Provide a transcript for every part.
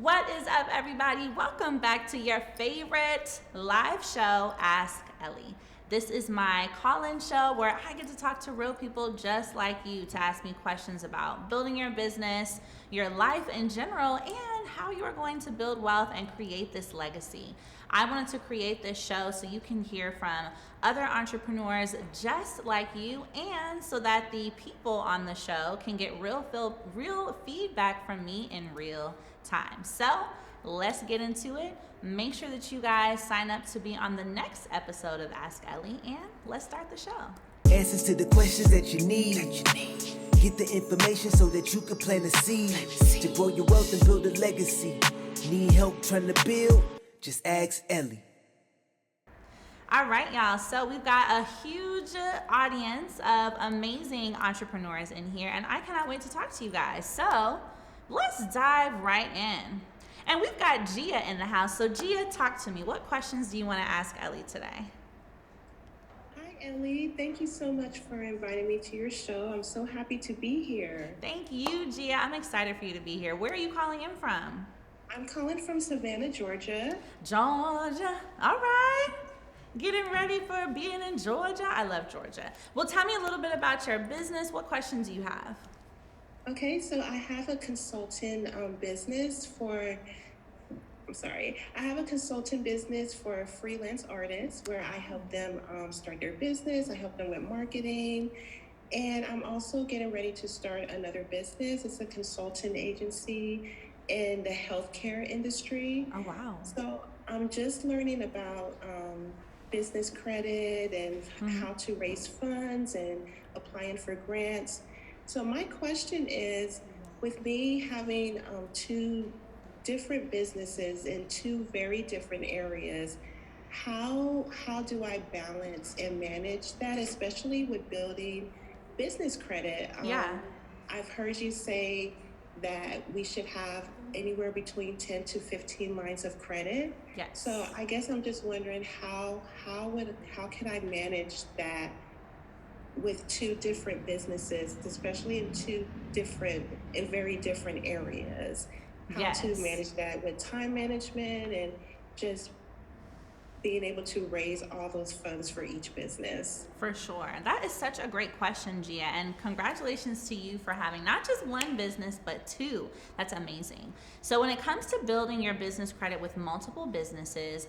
What is up, everybody? Welcome back to your favorite live show, Ask Ellie. This is my call-in show where I get to talk to real people just like you to ask me questions about building your business, your life in general, and how you are going to build wealth and create this legacy. I wanted to create this show so you can hear from other entrepreneurs just like you, and so that the people on the show can get real feedback from me in real time. So let's get into it. Make sure that you guys sign up to be on the next episode of Ask Ellie, and let's start the show. Answers to the questions that you need. Get the information so that you can plant a seed to grow your wealth and build a legacy. Need help trying to build? Just ask Ellie. All right, y'all. So we've got a huge audience of amazing entrepreneurs in here, and I cannot wait to talk to you guys. So let's dive right in. And we've got Gia in the house. So Gia, talk to me. What questions do you want to ask Ellie today? Hi, Ellie. Thank you so much for inviting me to your show. I'm so happy to be here. Thank you, Gia. I'm excited for you to be here. Where are you calling in from? I'm calling from Savannah, Georgia. Georgia. All right. Getting ready for being in Georgia. I love Georgia. Well, tell me a little bit about your business. What questions do you have? Okay, so I have a consulting business for freelance artists where I help them start their business. I help them with marketing. And I'm also getting ready to start another business. It's a consulting agency in the healthcare industry. Oh, wow. So I'm just learning about business credit and how to raise funds and applying for grants. So my question is, with me having two different businesses in two very different areas, how do I balance and manage that, especially with building business credit? I've heard you say that we should have anywhere between 10 to 15 lines of credit. Yes. So I guess I'm just wondering how can I manage that with two different businesses, especially in very different areas. How to manage that with time management and just being able to raise all those funds for each business. For sure. That is such a great question, Gia, and congratulations to you for having not just one business, but two. That's amazing. So when it comes to building your business credit with multiple businesses,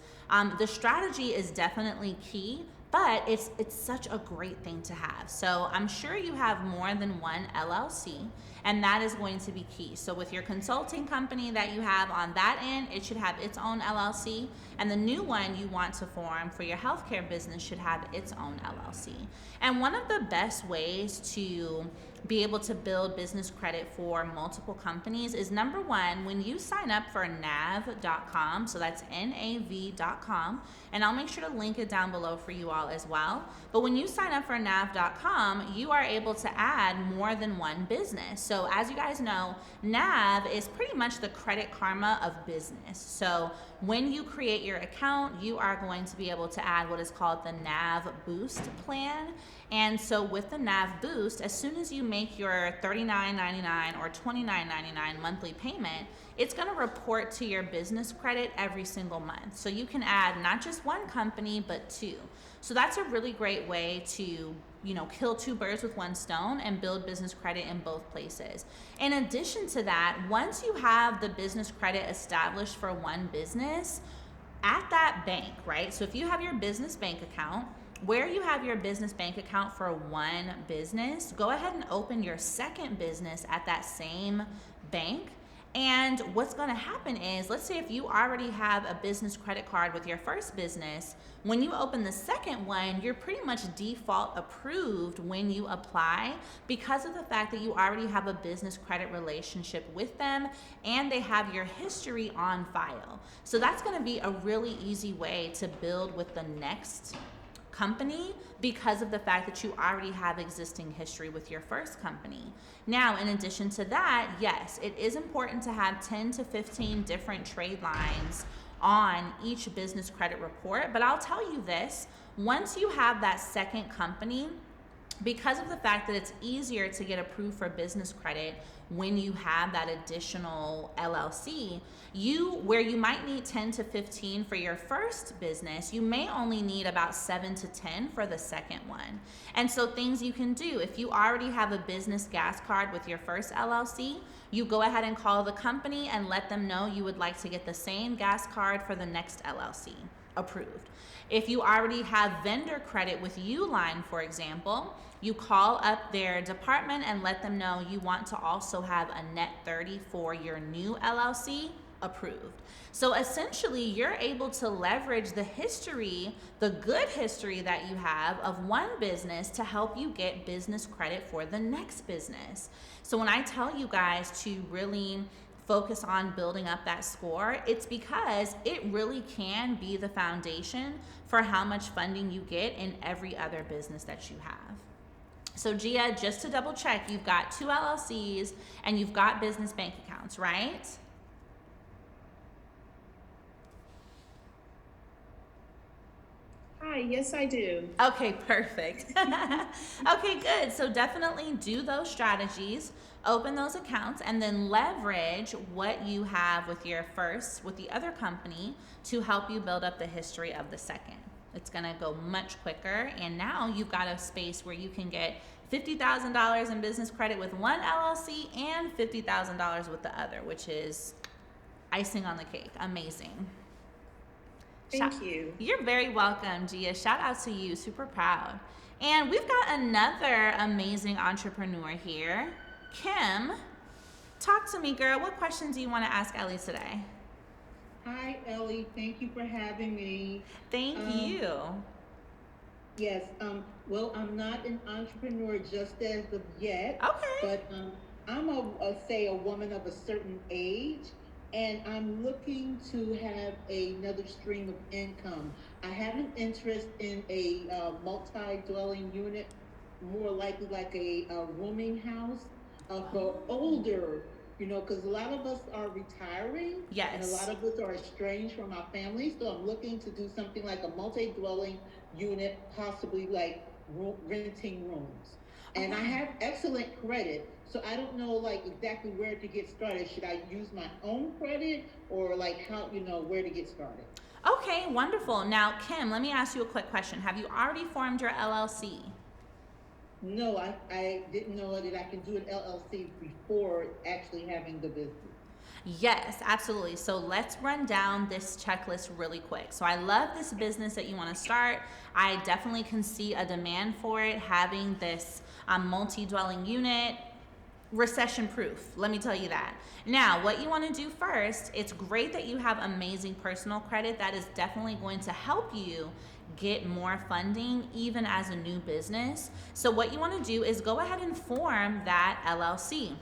the strategy is definitely key, but it's such a great thing to have. So I'm sure you have more than one LLC, and that is going to be key. So with your consulting company that you have on that end, it should have its own LLC, and the new one you want to form for your healthcare business should have its own LLC. And one of the best ways to be able to build business credit for multiple companies is, number one, when you sign up for nav.com, so that's nav.com, and I'll make sure to link it down below for you all as well. But when you sign up for nav.com, you are able to add more than one business. So as you guys know, Nav is pretty much the Credit Karma of business. So when you create your account, you are going to be able to add what is called the Nav Boost plan. And so with the Nav Boost, as soon as you make your $39.99 or $29.99 monthly payment, it's going to report to your business credit every single month. So you can add not just one company, but two. So that's a really great way to, kill two birds with one stone and build business credit in both places. In addition to that, once you have the business credit established for one business, at that bank, right? So if you have your business bank account, where you have your business bank account for one business, go ahead and open your second business at that same bank. And what's going to happen is, let's say if you already have a business credit card with your first business, when you open the second one, you're pretty much default approved when you apply because of the fact that you already have a business credit relationship with them and they have your history on file. So that's going to be a really easy way to build with the next company because of the fact that you already have existing history with your first company. Now, in addition to that, yes, it is important to have 10 to 15 different trade lines on each business credit report, but I'll tell you this, once you have that second company, because of the fact that it's easier to get approved for business credit when you have that additional LLC, where you might need 10 to 15 for your first business, you may only need about 7 to 10 for the second one. And so things you can do, if you already have a business gas card with your first LLC, you go ahead and call the company and let them know you would like to get the same gas card for the next LLC approved. If you already have vendor credit with Uline, for example, you call up their department and let them know you want to also have a net 30 for your new LLC approved. So essentially, you're able to leverage the history, the good history that you have of one business to help you get business credit for the next business. So when I tell you guys to really focus on building up that score, it's because it really can be the foundation for how much funding you get in every other business that you have. So Gia, just to double check, you've got 2 LLCs and you've got business bank accounts, right? Hi, yes, I do. Okay, perfect. Okay, good. So definitely do those strategies, open those accounts, and then leverage what you have with the other company to help you build up the history of the second. It's gonna go much quicker, and now you've got a space where you can get $50,000 in business credit with one LLC and $50,000 with the other, which is icing on the cake. Amazing. Thank you. You're very welcome, Gia. Shout out to you. Super proud. And we've got another amazing entrepreneur here. Kim, talk to me, girl. What questions do you want to ask Ellie today? Hi, Ellie. Thank you for having me. Thank you. Yes. Well, I'm not an entrepreneur just as of yet. Okay. But I'm a woman of a certain age, and I'm looking to have another stream of income. I have an interest in a multi-dwelling unit, more likely like a rooming house for older, because a lot of us are retiring. Yes. And a lot of us are estranged from our families. So I'm looking to do something like a multi-dwelling unit, possibly like renting rooms. And I have excellent credit, so I don't know exactly where to get started. Should I use my own credit, or how, where to get started? Okay, wonderful. Now, Kim, let me ask you a quick question. Have you already formed your LLC? No, I didn't know that I can do an LLC before actually having the business. Yes, absolutely. So let's run down this checklist really quick. So I love this business that you want to start. I definitely can see a demand for it, having this multi-dwelling unit, recession proof. Let me tell you that. Now, what you want to do first, it's great that you have amazing personal credit. That is definitely going to help you get more funding even as a new business. So what you want to do is go ahead and form that LLC.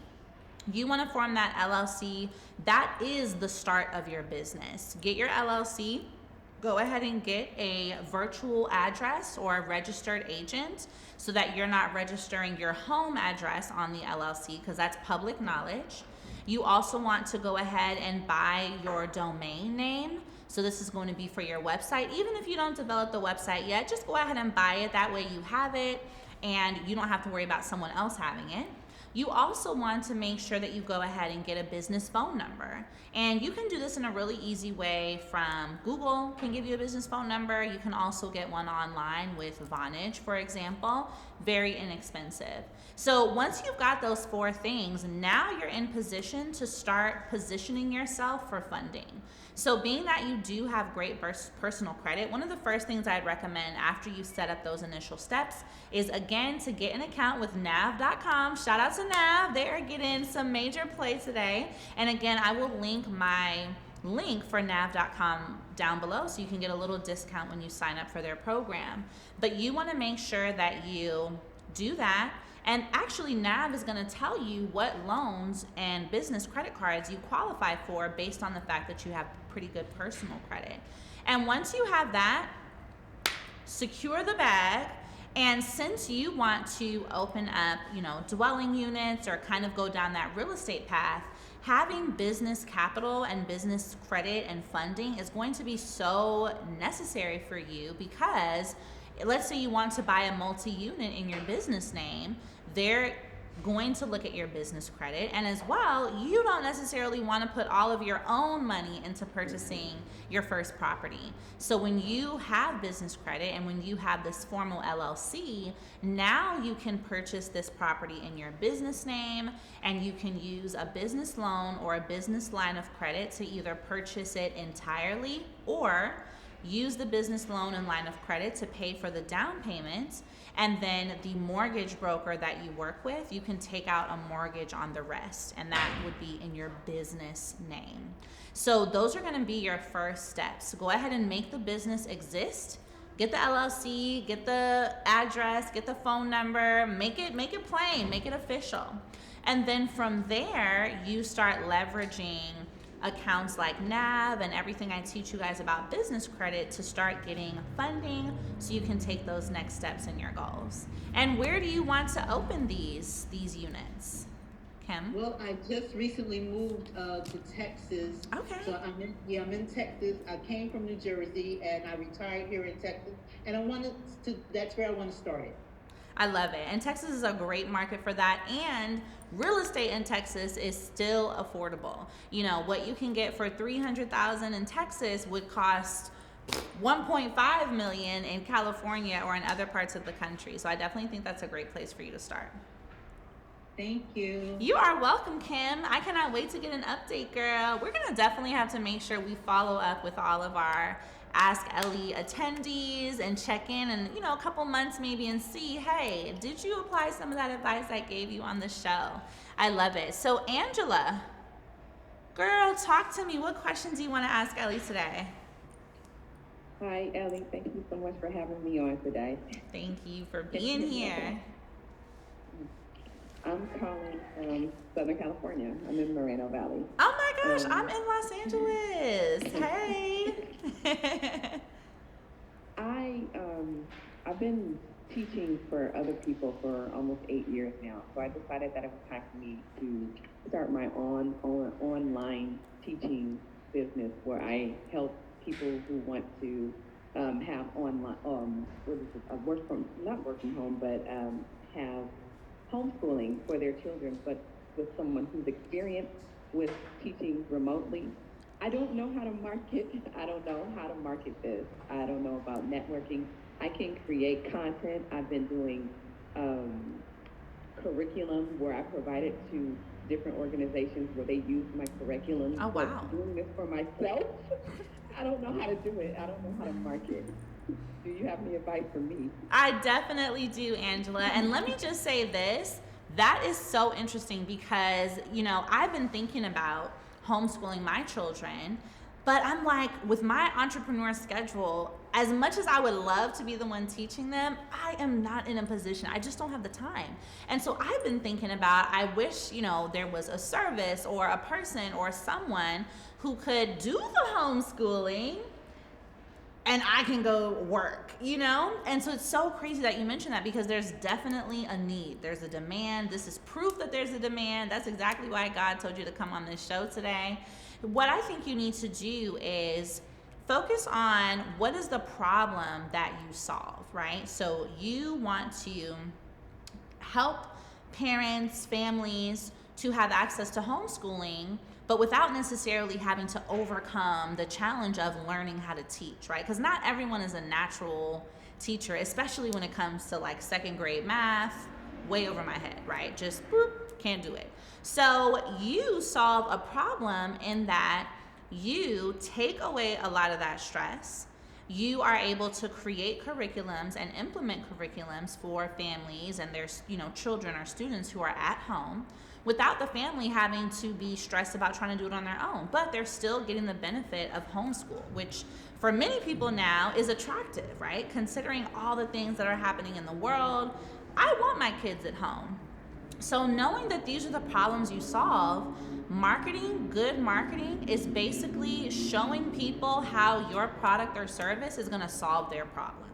You want to form that LLC. That is the start of your business. Get your LLC. Go ahead and get a virtual address or a registered agent so that you're not registering your home address on the LLC, because that's public knowledge. You also want to go ahead and buy your domain name. So this is going to be for your website. Even if you don't develop the website yet, just go ahead and buy it. That way you have it and you don't have to worry about someone else having it. You also want to make sure that you go ahead and get a business phone number. And you can do this in a really easy way from Google can give you a business phone number. You can also get one online with Vonage, for example. Very inexpensive. So once you've got those 4 things, now you're in position to start positioning yourself for funding. So being that you do have great personal credit, one of the first things I'd recommend after you set up those initial steps is, again, to get an account with nav.com. Shout out to Nav. They are getting some major play today. And again, I will link my link for nav.com down below so you can get a little discount when you sign up for their program. But you want to make sure that you do that. And actually, Nav is going to tell you what loans and business credit cards you qualify for based on the fact that you have pretty good personal credit. And once you have that, secure the bag. And since you want to open up, dwelling units or kind of go down that real estate path, having business capital and business credit and funding is going to be so necessary for you, because let's say you want to buy a multi-unit in your business name, they're going to look at your business credit. And as well, you don't necessarily want to put all of your own money into purchasing your first property. So when you have business credit and when you have this formal LLC, now you can purchase this property in your business name, and you can use a business loan or a business line of credit to either purchase it entirely or use the business loan and line of credit to pay for the down payment, and then the mortgage broker that you work with, you can take out a mortgage on the rest, and that would be in your business name. So those are going to be your first steps. Go ahead and make the business exist. Get the LLC, get the address, get the phone number, make it plain, make it official. And then from there, you start leveraging accounts like NAV and everything I teach you guys about business credit to start getting funding so you can take those next steps in your goals. And where do you want to open these units, Kim? Well, I just recently moved to Texas. Okay. So I'm in Texas. I came from New Jersey and I retired here in Texas, and that's where I want to start it. I love it. And Texas is a great market for that. And real estate in Texas is still affordable. You know, what you can get for $300,000 in Texas would cost $1.5 million in California or in other parts of the country. So I definitely think that's a great place for you to start. Thank you. You are welcome, Kim. I cannot wait to get an update, girl. We're going to definitely have to make sure we follow up with all of our Ask Ellie attendees and check in in, a couple months maybe and see, hey, did you apply some of that advice I gave you on the show? I love it. So Angela, girl, talk to me. What questions do you want to ask Ellie today? Hi, Ellie. Thank you so much for having me on today. Thank you for being here. I'm calling from Southern California. I'm in Moreno Valley. Oh my gosh, I'm in Los Angeles. Hey. I've been teaching for other people for almost 8 years now. So I decided that it was time for me to start my online teaching business where I help people who want to have online, not work from home, but have homeschooling for their children, but with someone who's experienced with teaching remotely. I don't know how to market. I don't know how to market this. I don't know about networking. I can create content. I've been doing curriculum where I provide it to different organizations where they use my curriculum. Oh, wow. But doing this for myself, I don't know how to do it. I don't know how to market. Do you have any advice for me? I definitely do, Angela. And let me just say this. That is so interesting because, I've been thinking about homeschooling my children, but I'm like, with my entrepreneur schedule, as much as I would love to be the one teaching them, I am not in a position. I just don't have the time. And so I've been thinking about, I wish, there was a service or a person or someone who could do the homeschooling and I can go work, And so it's so crazy that you mentioned that because there's definitely a need. There's a demand. This is proof that there's a demand. That's exactly why God told you to come on this show today. What I think you need to do is focus on what is the problem that you solve, right? So you want to help parents, families to have access to homeschooling, but without necessarily having to overcome the challenge of learning how to teach, right? Because not everyone is a natural teacher, especially when it comes to like second grade math, way over my head, right? Just boop, can't do it. So you solve a problem in that you take away a lot of that stress. You are able to create curriculums and implement curriculums for families and their, children or students who are at home without the family having to be stressed about trying to do it on their own. But they're still getting the benefit of homeschool, which for many people now is attractive, right? Considering all the things that are happening in the world, I want my kids at home. So knowing that these are the problems you solve, good marketing is basically showing people how your product or service is going to solve their problem.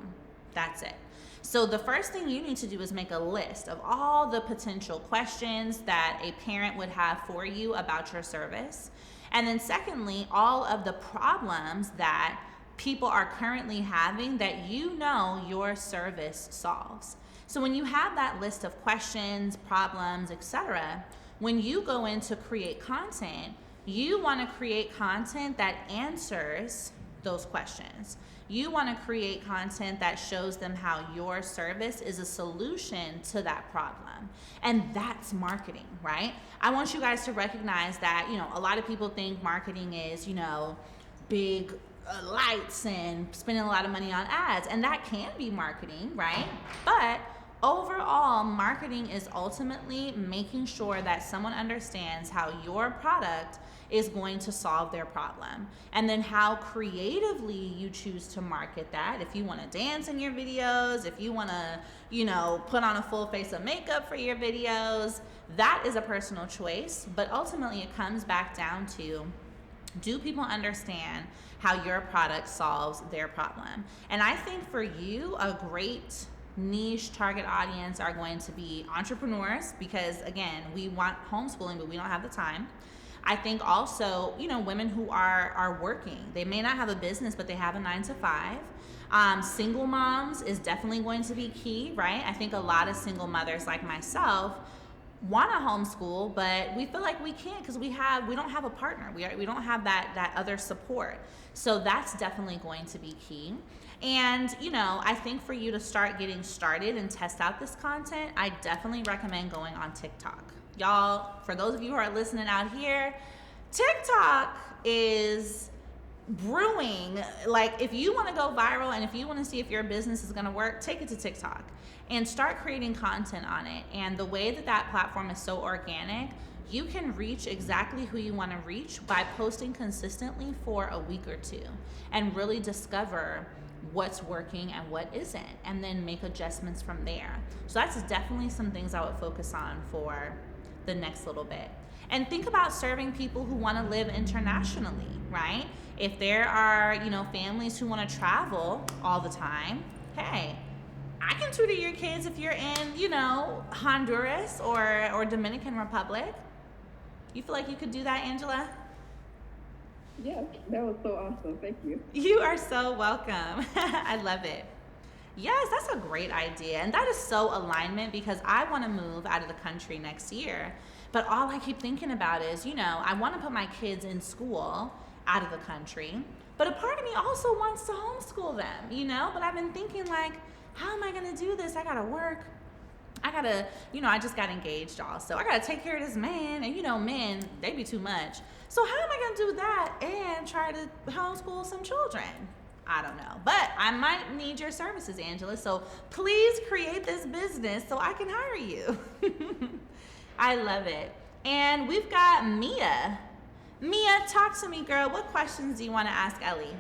That's it. So the first thing you need to do is make a list of all the potential questions that a parent would have for you about your service. And then secondly, all of the problems that people are currently having that you know your service solves. So when you have that list of questions, problems, etc., when you go in to create content, you want to create content that answers those questions. You want to create content that shows them how your service is a solution to that problem. And that's marketing, right? I want you guys to recognize that, a lot of people think marketing is, big lights and spending a lot of money on ads. And that can be marketing, right? But overall, marketing is ultimately making sure that someone understands how your product is going to solve their problem, and then how creatively you choose to market that. If you want to dance in your videos, if you want to, put on a full face of makeup for your videos, that is a personal choice. But ultimately, it comes back down to, do people understand how your product solves their problem? And I think for you, a great niche target audience are going to be entrepreneurs, because again, we want homeschooling, but we don't have the time. I think also, women who are working. They may not have a business, but they have a 9-to-5. Single moms is definitely going to be key, right? I think a lot of single mothers like myself want to homeschool, but we feel like we can't because we don't have a partner. We don't have that other support. So that's definitely going to be key. And, I think for you to start getting started and test out this content, I definitely recommend going on TikTok. Y'all, for those of you who are listening out here, TikTok is brewing. Like, if you want to go viral and if you want to see if your business is going to work, take it to TikTok and start creating content on it. And the way that platform is so organic, you can reach exactly who you want to reach by posting consistently for a week or two and really discover what's working and what isn't, and then make adjustments from there. So that's definitely some things I would focus on for the next little bit. And think about serving people who want to live internationally, right? If there are, families who want to travel all the time, hey, I can tutor your kids if you're in, Honduras or Dominican Republic. You feel like you could do that, Angela? Yes, that was so awesome. Thank you. You are so welcome. I love it. Yes, that's a great idea. And that is so alignment, because I want to move out of the country next year. But all I keep thinking about is, I want to put my kids in school out of the country. But a part of me also wants to homeschool them, But I've been thinking, like, how am I going to do this? I got to work. I got to, I just got engaged also. I got to take care of this man. And, men, they be too much. So how am I going to do that and try to homeschool some children? I don't know, but I might need your services, Angela. So please create this business so I can hire you. I love it. And we've got Mia. Mia, talk to me, girl. What questions do you want to ask Ellie?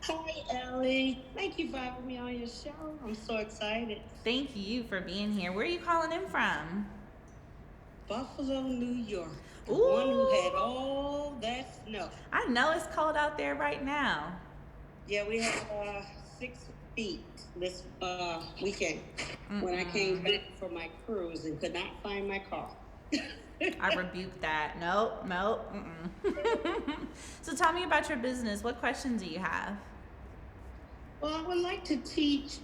Hi, Ellie. Thank you for having me on your show. I'm so excited. Thank you for being here. Where are you calling in from? Buffalo, New York. The Ooh. one who had all that snow. I know it's cold out there right now. Yeah, we had 6 feet this weekend when I came back from my cruise and could not find my car. I rebuke that. Nope. So tell me about your business. What questions do you have? Well, I would like to teach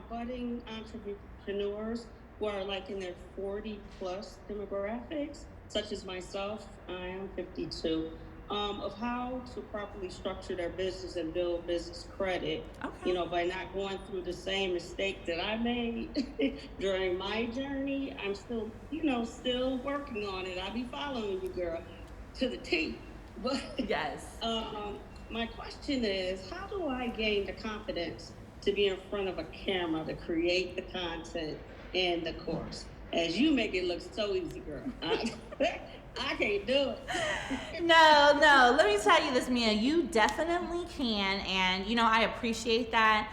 budding entrepreneurs who are like in their 40 plus demographics, such as myself. I am 52. Of how to properly structure their business and build business credit, Okay. By not going through the same mistake that I made during my journey. I'm still, still working on it. I'll be following you, girl, to the T. But Yes. my question is, how do I gain the confidence to be in front of a camera to create the content in the course? As you make it look so easy, girl. I can't do it. No. Let me tell you this, Mia. You definitely can. And, I appreciate that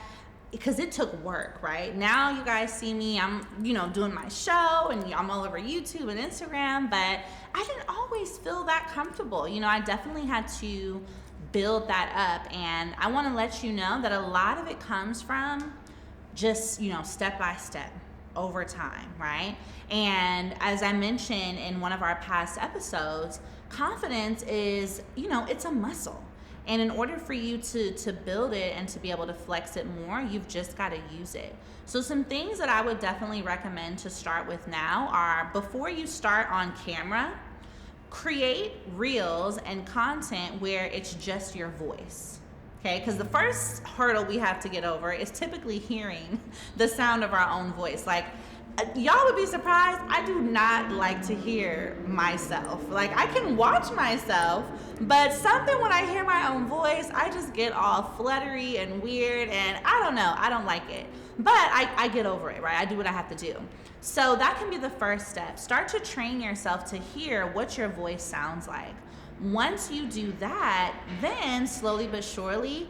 because it took work, right? Now you guys see me, I'm, doing my show and I'm all over YouTube and Instagram, but I didn't always feel that comfortable. I definitely had to build that up. And I want to let you know that a lot of it comes from just, step by step. over time, right? And as I mentioned in one of our past episodes, confidence is, it's a muscle. And in order for you to build it and to be able to flex it more, you've just got to use it. So some things that I would definitely recommend to start with now are, before you start on camera, create reels and content where it's just your voice. Okay, because the first hurdle we have to get over is typically hearing the sound of our own voice. Like, y'all would be surprised, I do not like to hear myself. Like, I can watch myself, but something when I hear my own voice, I just get all fluttery and weird, and I don't know, I don't like it. But I get over it, right? I do what I have to do. So that can be the first step. Start to train yourself to hear what your voice sounds like. Once you do that, then slowly but surely,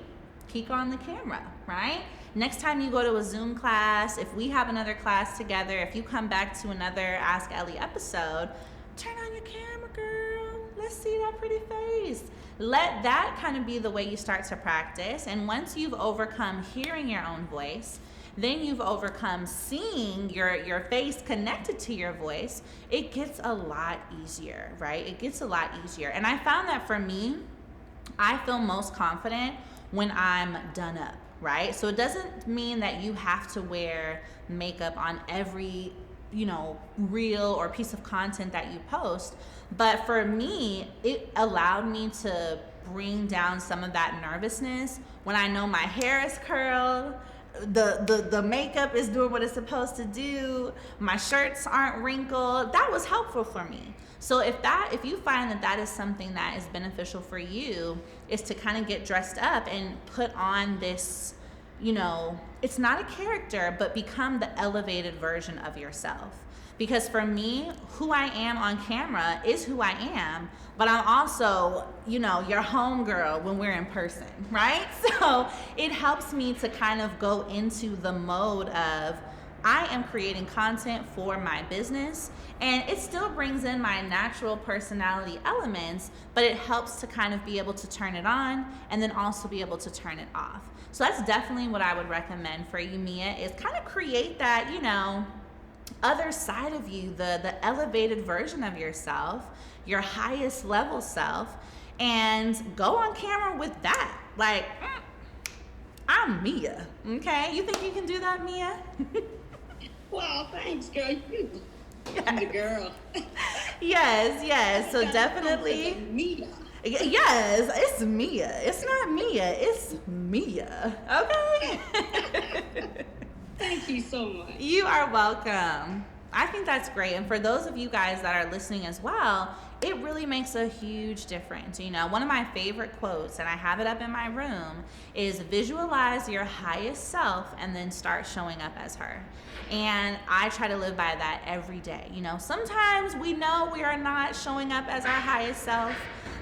peek on the camera, right? Next time you go to a Zoom class, if we have another class together, if you come back to another Ask Ellie episode, turn on your camera, girl. Let's see that pretty face. Let that kind of be the way you start to practice. And once you've overcome hearing your own voice, then you've overcome seeing your face connected to your voice, it gets a lot easier, right? It gets a lot easier. And I found that for me, I feel most confident when I'm done up, right? So it doesn't mean that you have to wear makeup on every, reel or piece of content that you post. But for me, it allowed me to bring down some of that nervousness when I know my hair is curled, the makeup is doing what it's supposed to do, my shirts aren't wrinkled. That was helpful for me. So if you find that is something that is beneficial for you, is to kind of get dressed up and put on this, it's not a character, but become the elevated version of yourself. Because for me, who I am on camera is who I am, but I'm also, your homegirl when we're in person, right? So it helps me to kind of go into the mode of, I am creating content for my business, and it still brings in my natural personality elements, but it helps to kind of be able to turn it on and then also be able to turn it off. So that's definitely what I would recommend for you, Mia, is kind of create that, other side of you, the elevated version of yourself, your highest level self, and go on camera with that. Like, I'm Mia, okay? You think you can do that, Mia? Well, thanks, girl. I'm the girl. Yes. So definitely. Mia. Yes, it's Mia. It's not Mia, it's Mia, okay? Thank you so much. You are welcome. I think that's great. And for those of you guys that are listening as well, it really makes a huge difference. One of my favorite quotes, and I have it up in my room, is visualize your highest self and then start showing up as her. And I try to live by that every day. Sometimes we know we are not showing up as our highest self,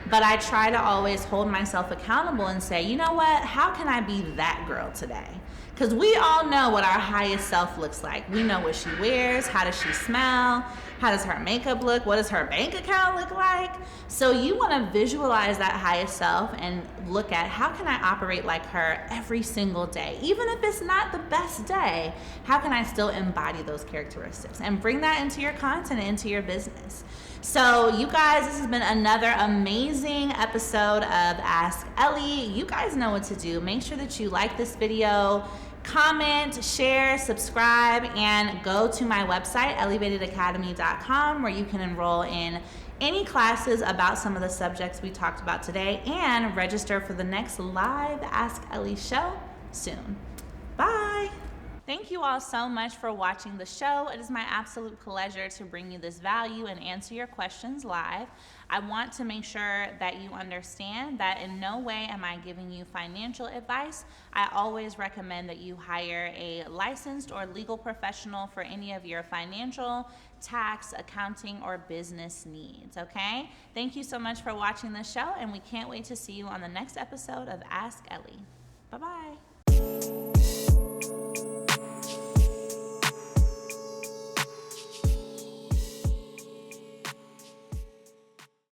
but I try to always hold myself accountable and say, you know what? How can I be that girl today? Because we all know what our highest self looks like. We know what she wears, how does she smell, how does her makeup look, what does her bank account look like. So you want to visualize that highest self and look at, how can I operate like her every single day? Even if it's not the best day, how can I still embody those characteristics and bring that into your content, into your business? So you guys, this has been another amazing episode of Ask Ellie. You guys know what to do. Make sure that you like this video, comment, share, subscribe, and go to my website, Ellievatedacademy.com, where you can enroll in any classes about some of the subjects we talked about today and register for the next live Ask Ellie show soon. Bye. Thank you all so much for watching the show. It is my absolute pleasure to bring you this value and answer your questions live. I want to make sure that you understand that in no way am I giving you financial advice. I always recommend that you hire a licensed or legal professional for any of your financial, tax, accounting, or business needs, okay? Thank you so much for watching the show, and we can't wait to see you on the next episode of Ask Ellie. Bye-bye.